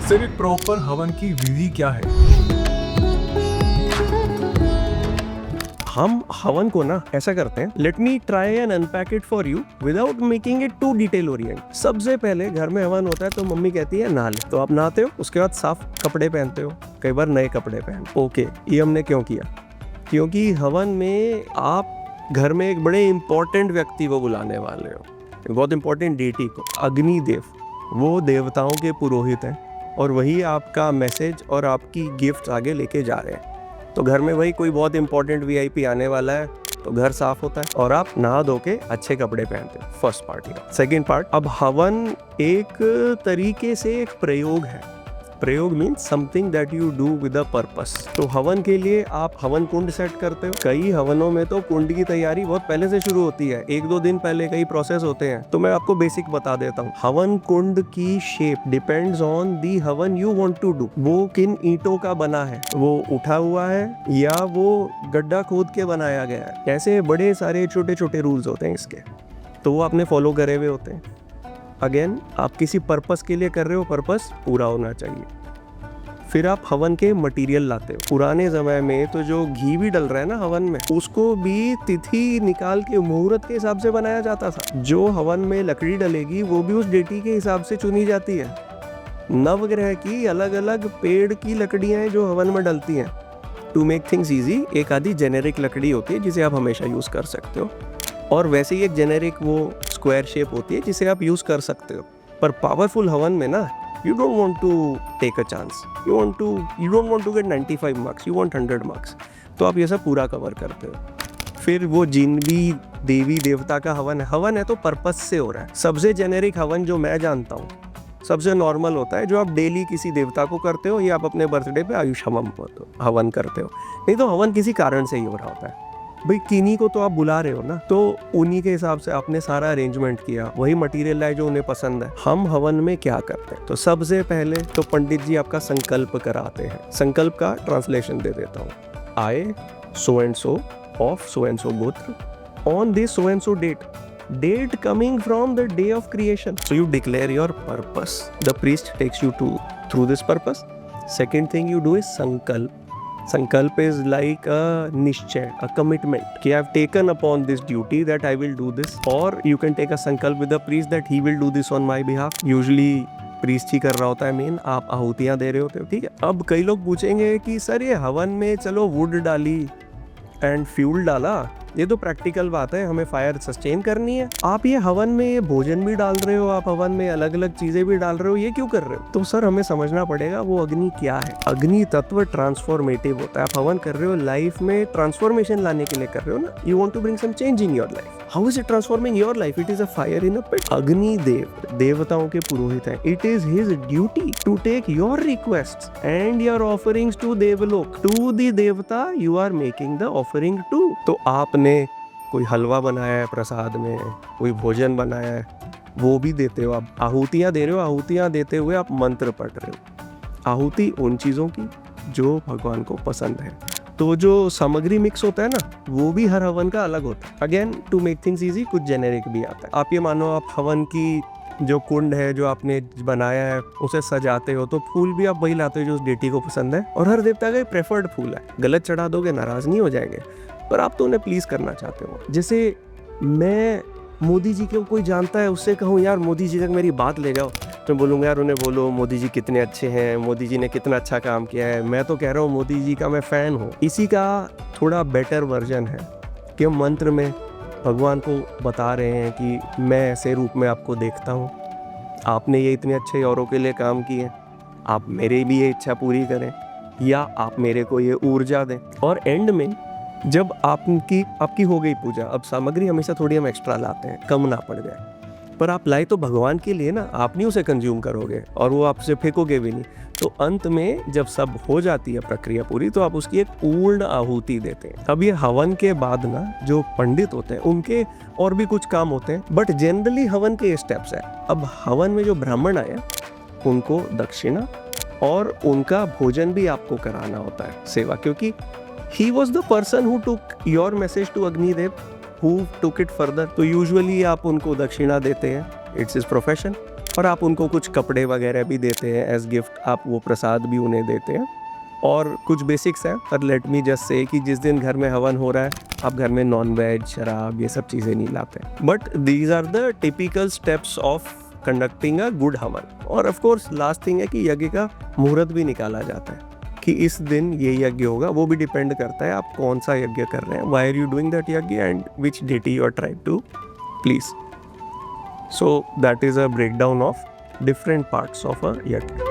Sir एक proper हवन की विधि क्या है? हम हवन को ना ऐसा करते हैं, let me try and unpack it for you without making it too detail orient. सबसे पहले घर में हवन होता है तो मम्मी कहती है नहा ले, तो आप नहाते हो, उसके बाद साफ कपड़े पहनते हो, कई बार नए कपड़े पहन। ओके, ये हमने क्यों किया? क्योंकि हवन में आप घर में एक बड़े इंपॉर्टेंट व्यक्ति को बुलाने वाले हो, बहुत इंपॉर्टेंट डेटी को, अग्निदेव। वो देवताओं के पुरोहित हैं और वही आपका मैसेज और आपकी गिफ्ट आगे लेके जा रहे हैं। तो घर में वही कोई बहुत इंपॉर्टेंट वीआईपी आने वाला है तो घर साफ होता है और आप नहा धो के अच्छे कपड़े पहनते हो। फर्स्ट पार्ट का। सेकेंड पार्ट, अब हवन एक तरीके से एक प्रयोग है। प्रयोग means something that you do with a purpose. तो हवन के लिए आप हवन कुंड सेट करते हो। कई हवनों में तो कुंड की तैयारी बहुत पहले से शुरू होती है, 1-2 दिन पहले कई प्रोसेस होते हैं। तो मैं आपको बेसिक बता देता हूँ। हवन कुंड की शेप डिपेंड्स ऑन दी हवन यू वांट टू डू। वो किन ईंटों का बना है, वो उठा हुआ है या वो गड्ढा खोद के बनाया गया है। ऐसे बड़े सारे छोटे छोटे रूल्स होते हैं इसके, तो वो आपने फॉलो करे हुए होते हैं। अगेन, आप किसी पर्पस के लिए कर रहे हो, पर्पस पूरा होना चाहिए। फिर आप हवन के मटेरियल लाते हो। पुराने समय में तो जो घी भी डल रहा है ना हवन में, उसको भी तिथि निकाल के मुहूर्त के हिसाब से बनाया जाता था। जो हवन में लकड़ी डलेगी वो भी उस डेटी के हिसाब से चुनी जाती है। नवग्रह की अलग अलग पेड़ की लकड़ियां हैं जो हवन में डलती हैं। टू मेक थिंग्स ईजी, एक आधी जेनेरिक लकड़ी होती है जिसे आप हमेशा यूज कर सकते हो, और वैसे ही एक जेनेरिक वो स्क्वायर शेप होती है जिसे आप यूज कर सकते हो। पर पावरफुल हवन में ना, you don't want to take a chance, you don't want to get 95 marks, you want 100 marks। तो आप ये सब पूरा कवर करते हो। फिर वो जिन भी देवी देवता का हवन है तो पर्पस से हो रहा है। सबसे जेनेरिक हवन जो मैं जानता हूँ, सबसे नॉर्मल होता है जो आप डेली किसी देवता को करते हो या आप अपने बर्थडे पे आयुष हवन करते हो। नहीं तो हवन किसी कारण से ही हो रहा होता है। भाई किन्हीं को तो आप बुला रहे हो ना, तो उन्हीं के हिसाब से आपने सारा अरेंजमेंट किया, वही मटेरियल लाए जो उन्हें पसंद है। हम हवन में क्या करते हैं? तो सबसे पहले तो पंडित जी आपका संकल्प कराते हैं। संकल्प का ट्रांसलेशन दे देता हूँ। I so and so of so and so gotra on this so and so date coming from the day of creation. So you declare your purpose. The priest takes you through this purpose. Second thing you do is sankalp. Sankalp is like a निश्चय, a commitment कि I've taken upon this duty that I will do this. Or you can take a sankalp with the priest that he will do this on my behalf. Usually priest ही कर रहा होता है main, आप आहुतियां दे रहे होते हो, ठीक है। अब कई लोग पूछेंगे कि सर ये हवन में चलो वुड डाली एंड फ्यूल डाला, ये तो प्रैक्टिकल बात है, हमें फायर सस्टेन करनी है। आप ये हवन में ये भोजन भी डाल रहे हो, आप हवन में अलग अलग चीजें भी डाल रहे हो, ये क्यों कर रहे हो? तो सर हमें समझना पड़ेगा वो अग्नि क्या है। अग्नि तत्व ट्रांसफॉर्मेटिव होता है। आप हवन कर रहे हो, लाइफ में ट्रांसफॉर्मेशन लाने के लिए कर रहे हो ना। You want to bring some change in your life. How is it transforming your life? It is a fire in a pit. Agni Dev देवताओं के पुरोहित हैं। It is his duty to take your requests and your offerings to Devlok, to the devata you are making the offering to. तो आपने कोई हलवा बनाया है प्रसाद में, कोई भोजन बनाया है, वो भी देते हो। आप आहुतियां दे रहे हो, आहुतियां देते हुए आप मंत्र पढ़ रहे हो। आहुति उन चीज़ों की जो भगवान को पसंद है। तो जो सामग्री मिक्स होता है ना, वो भी हर हवन का अलग होता है। Again to make things easy, कुछ जेनेरिक भी आता है। आप ये मानो आप हवन की जो कुंड है जो आपने बनाया है उसे सजाते हो, तो फूल भी आप वही लाते हो जो उस डेटी को पसंद है, और हर देवता का प्रेफर्ड फूल है। गलत चढ़ा दोगे नाराज नहीं हो जाएंगे, पर आप तो उन्हें प्लीज करना चाहते हो। जैसे मैं मोदी जी को कोई जानता है, उससे कहूँ यार मोदी जी तक मेरी बात ले जाओ, तो बोलूँगा यार उन्हें बोलो मोदी जी कितने अच्छे हैं, मोदी जी ने कितना अच्छा काम किया है। मैं तो कह रहा हूँ मोदी जी का मैं फ़ैन हूँ। इसी का थोड़ा बेटर वर्जन है कि हम मंत्र में भगवान को बता रहे हैं कि मैं ऐसे रूप में आपको देखता हूँ, आपने ये इतने अच्छे औरों के लिए काम किए, आप मेरे भी ये इच्छा पूरी करें, या आप मेरे को ये ऊर्जा दें। और एंड में जब आपकी हो गई पूजा, अब सामग्री हमेशा थोड़ी हम एक्स्ट्रा लाते हैं, कम ना पड़ जाए, पर आप लाए तो भगवान के लिए ना, आप नहीं उसे कंज्यूम करोगे और वो आपसे फेंकोगे भी नहीं। तो अंत में जब सब हो जाती है प्रक्रिया पूरी, तो आप उसकी एक पूर्ण आहुति देते हैं। अब ये हवन के बाद ना जो पंडित होते हैं उनके और भी कुछ काम होते हैं, बट जनरली हवन के स्टेप्स है। अब हवन में जो ब्राह्मण आए उनको दक्षिणा और उनका भोजन भी आपको कराना होता है, सेवा, क्योंकि he was the person who took your message to Agnidev, who took it further। तो यूजुअली आप उनको दक्षिणा देते हैं, इट्स हिज प्रोफेशन। और आप उनको कुछ कपड़े वगैरह भी देते हैं एज गिफ्ट, आप वो प्रसाद भी उन्हें देते हैं। और कुछ बेसिक्स हैं, पर लेट मी जस्ट से कि जिस दिन घर में हवन हो रहा है आप घर में नॉन वेज, शराब, ये सब चीज़ें नहीं लाते। But these are the typical steps of conducting a good havan. और ऑफ कोर्स लास्ट थिंग है कि यज्ञ का मुहूर्त भी निकाला जाता है कि इस दिन ये यज्ञ होगा। वो भी डिपेंड करता है आप कौन सा यज्ञ कर रहे हैं, why are you doing that yagya and which deity you are trying to please. So that is a breakdown of different parts of a yajna.